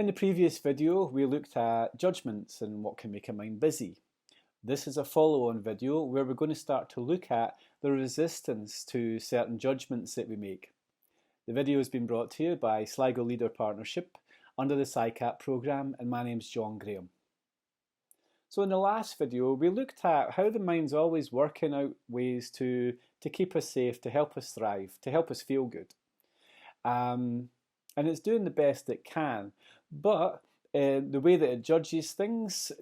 In the previous video, we looked at judgments and what can make a mind busy. This is a follow-on video where we're going to start to look at the resistance to certain judgments that we make. The video has been brought to you by Sligo Leader Partnership under the SciCap programme, and my name's John Graham. So in the last video, we looked at how the mind's always working out ways to keep us safe, to help us thrive, to help us feel good. And it's doing the best it can, but the way that it judges things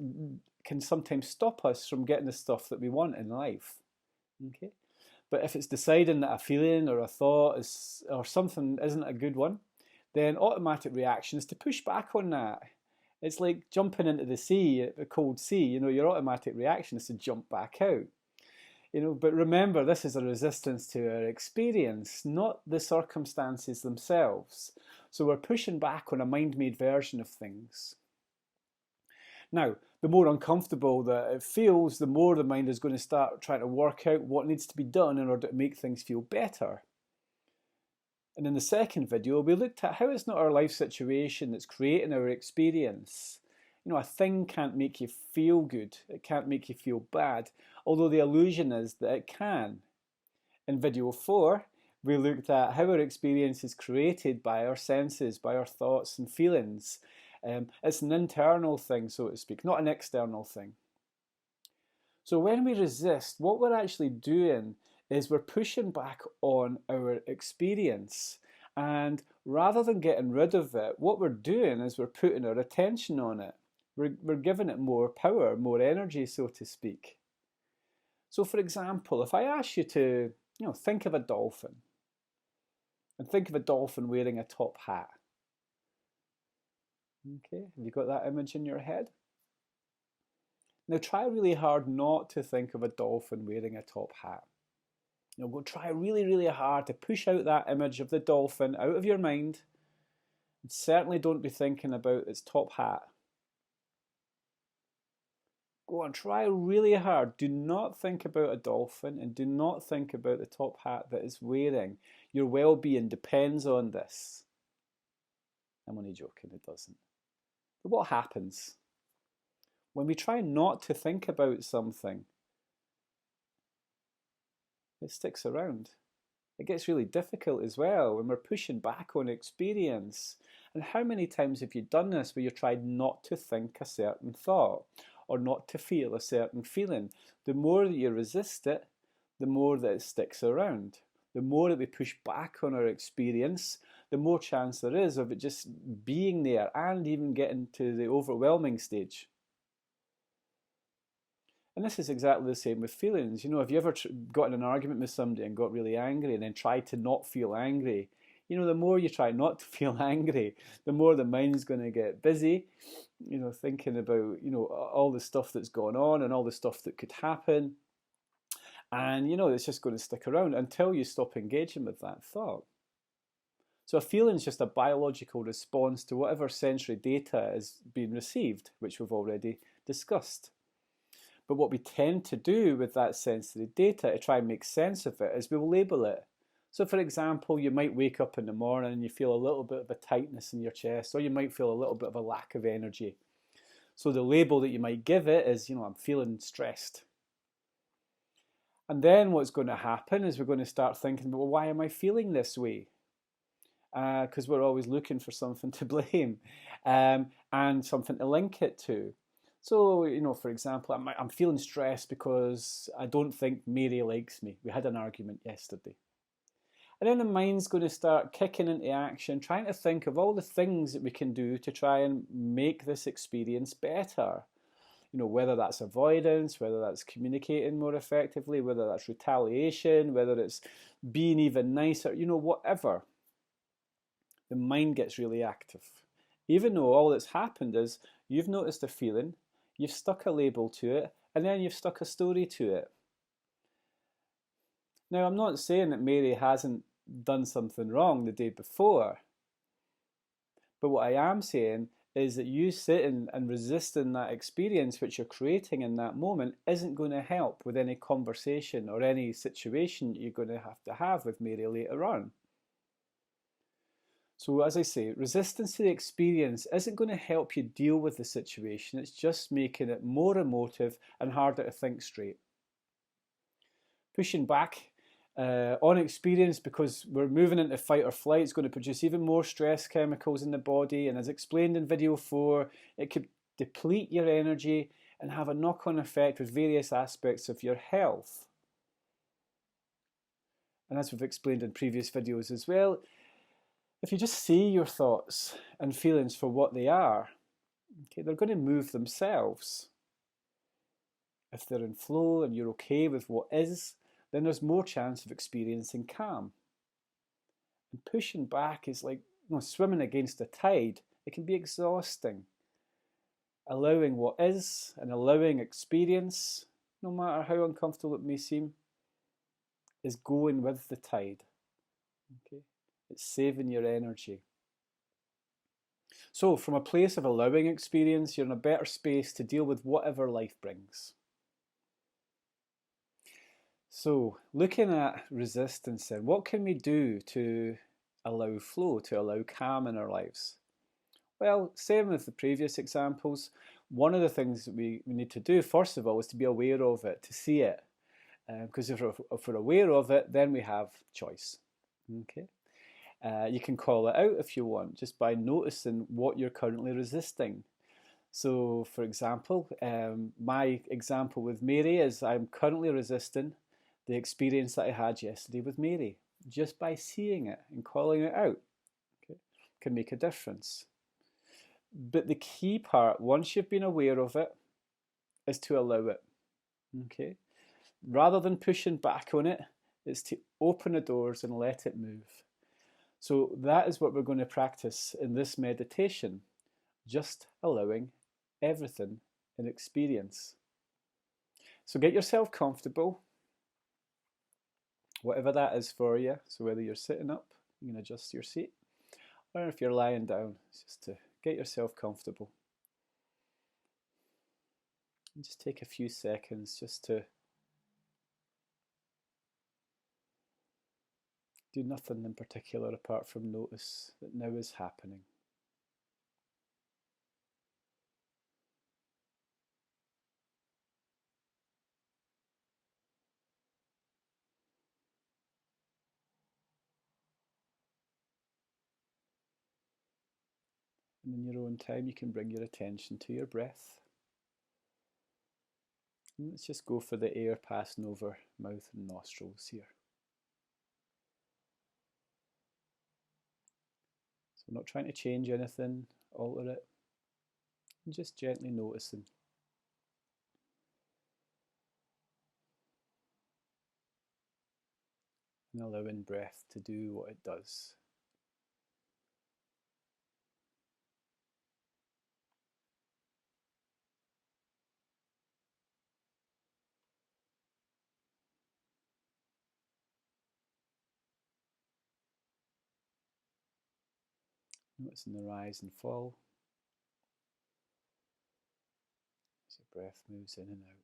can sometimes stop us from getting the stuff that we want in life. Okay, but if it's deciding that a feeling or a thought or something isn't a good one, then automatic reaction is to push back on that. It's like jumping into the sea, a cold sea. Your automatic reaction is to jump back out. But remember, this is a resistance to our experience, not the circumstances themselves. So we're pushing back on a mind-made version of things. Now, the more uncomfortable that it feels, the more the mind is going to start trying to work out what needs to be done in order to make things feel better. And in the second video, we looked at how it's not our life situation that's creating our experience. A thing can't make you feel good, it can't make you feel bad, although the illusion is that it can. In video 4, we looked at how our experience is created by our senses, by our thoughts and feelings. It's an internal thing, so to speak, not an external thing. So when we resist, what we're actually doing is we're pushing back on our experience. And rather than getting rid of it, what we're doing is we're putting our attention on it. We're giving it more power, more energy, so to speak. So for example, if I ask you to think of a dolphin, and think of a dolphin wearing a top hat. Okay, have you got that image in your head? Now try really hard not to think of a dolphin wearing a top hat. Go try really, really hard to push out that image of the dolphin out of your mind. And certainly don't be thinking about its top hat. Go on, try really hard. Do not think about a dolphin and do not think about the top hat that it's wearing. Your well-being depends on this. I'm only joking, it doesn't. But what happens? When we try not to think about something, it sticks around. It gets really difficult as well when we're pushing back on experience. And how many times have you done this where you tried not to think a certain thought or not to feel a certain feeling? The more that you resist it, the more that it sticks around. The more that we push back on our experience, the more chance there is of it just being there and even getting to the overwhelming stage. And this is exactly the same with feelings. Have you ever got in an argument with somebody and got really angry and then tried to not feel angry? The more you try not to feel angry, the more the mind's going to get busy, thinking about, all the stuff that's gone on and all the stuff that could happen. And, it's just going to stick around until you stop engaging with that thought. So a feeling is just a biological response to whatever sensory data is being received, which we've already discussed. But what we tend to do with that sensory data to try and make sense of it is we will label it. So for example, you might wake up in the morning and you feel a little bit of a tightness in your chest, or you might feel a little bit of a lack of energy. So the label that you might give it is, I'm feeling stressed. And then what's going to happen is we're going to start thinking, well, why am I feeling this way? Because we're always looking for something to blame and something to link it to. So, for example, I'm feeling stressed because I don't think Mary likes me. We had an argument yesterday. And then the mind's going to start kicking into action, trying to think of all the things that we can do to try and make this experience better. Whether that's avoidance, whether that's communicating more effectively, whether that's retaliation, whether it's being even nicer, whatever. The mind gets really active. Even though all that's happened is you've noticed a feeling, you've stuck a label to it, and then you've stuck a story to it. Now, I'm not saying that Mary hasn't done something wrong the day before, but what I am saying is that you sitting and resisting that experience which you're creating in that moment isn't going to help with any conversation or any situation you're going to have with Mary later on. So as I say, resistance to the experience isn't going to help you deal with the situation, it's just making it more emotive and harder to think straight. Pushing back on experience because we're moving into fight or flight is going to produce even more stress chemicals in the body, and as explained in video 4, it could deplete your energy and have a knock-on effect with various aspects of your health. And as we've explained in previous videos as well, if you just see your thoughts and feelings for what they are, okay, they're going to move themselves. If they're in flow and you're okay with what is, then there's more chance of experiencing calm. And pushing back is like swimming against the tide. It can be exhausting. Allowing what is and allowing experience, no matter how uncomfortable it may seem, is going with the tide. Okay? It's saving your energy. So, from a place of allowing experience, you're in a better space to deal with whatever life brings. So, looking at resistance then, what can we do to allow flow, to allow calm in our lives? Well, same with the previous examples, one of the things that we need to do, first of all, is to be aware of it, to see it. Because if we're aware of it, then we have choice. Okay. You can call it out if you want, just by noticing what you're currently resisting. So, for example, my example with Mary is I'm currently resisting the experience that I had yesterday with Mary. Just by seeing it and calling it out, okay, can make a difference. But the key part, once you've been aware of it, is to allow it. Okay? Rather than pushing back on it, it's to open the doors and let it move. So that is what we're going to practice in this meditation, just allowing everything in experience. So get yourself comfortable, whatever that is for you. So whether you're sitting up, you can adjust your seat, or if you're lying down, it's just to get yourself comfortable. And just take a few seconds just to do nothing in particular apart from notice that now is happening. And in your own time, you can bring your attention to your breath. And let's just go for the air passing over mouth and nostrils here. So we're not trying to change anything, alter it, and just gently noticing. And allowing breath to do what it does. Noticing the rise and fall as your breath moves in and out.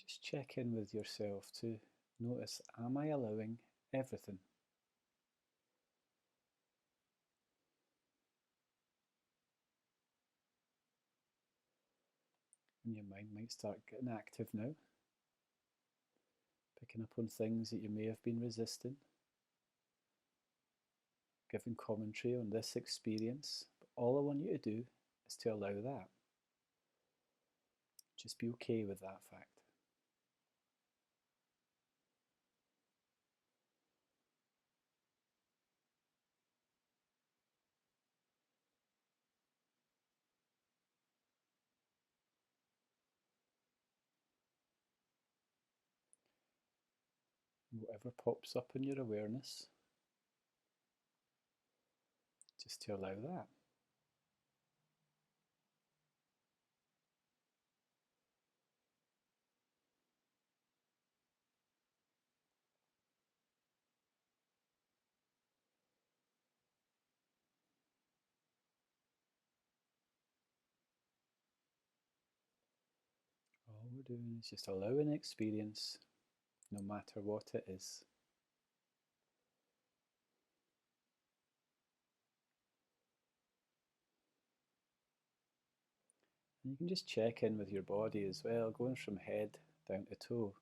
Just check in with yourself to notice, am I allowing everything? And your mind might start getting active now, picking up on things that you may have been resisting, giving commentary on this experience. But all I want you to do is to allow that. Just be okay with that fact. whatever pops up in your awareness, just to allow that. All we're doing is just allowing experience, no matter what it is. And you can just check in with your body as well, going from head down to toe.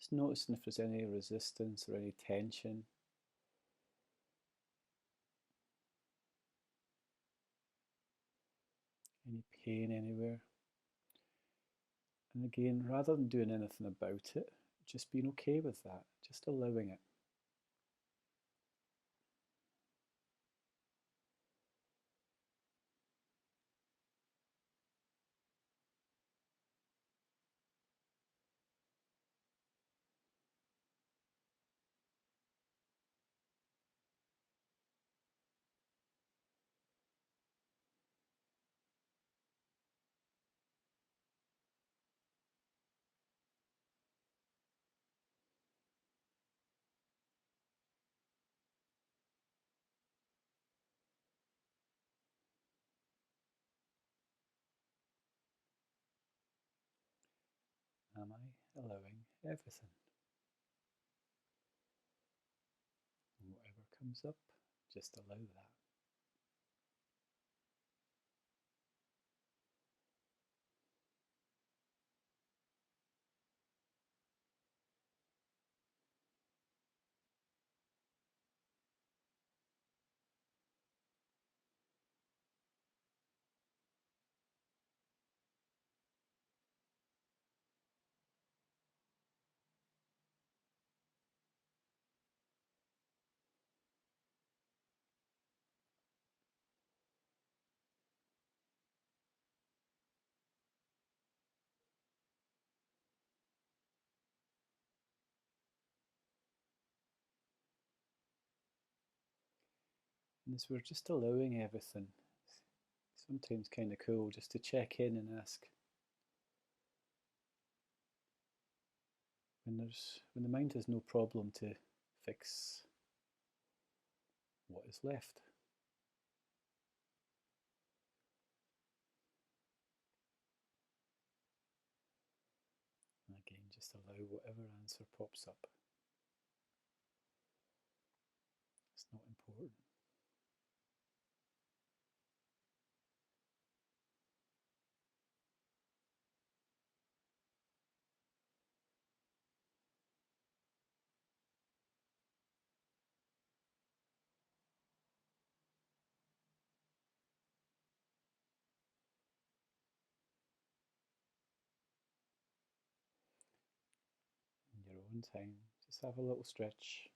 Just noticing if there's any resistance or any tension. Any pain anywhere. And again, rather than doing anything about it, just being okay with that, just allowing it. Am I allowing everything? And whatever comes up, just allow that. And as we're just allowing everything, sometimes kind of cool just to check in and ask, when the mind has no problem to fix what is left. And again, just allow whatever answer pops up. It's not important. In your own time, just have a little stretch.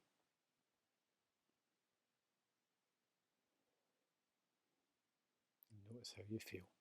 And notice how you feel.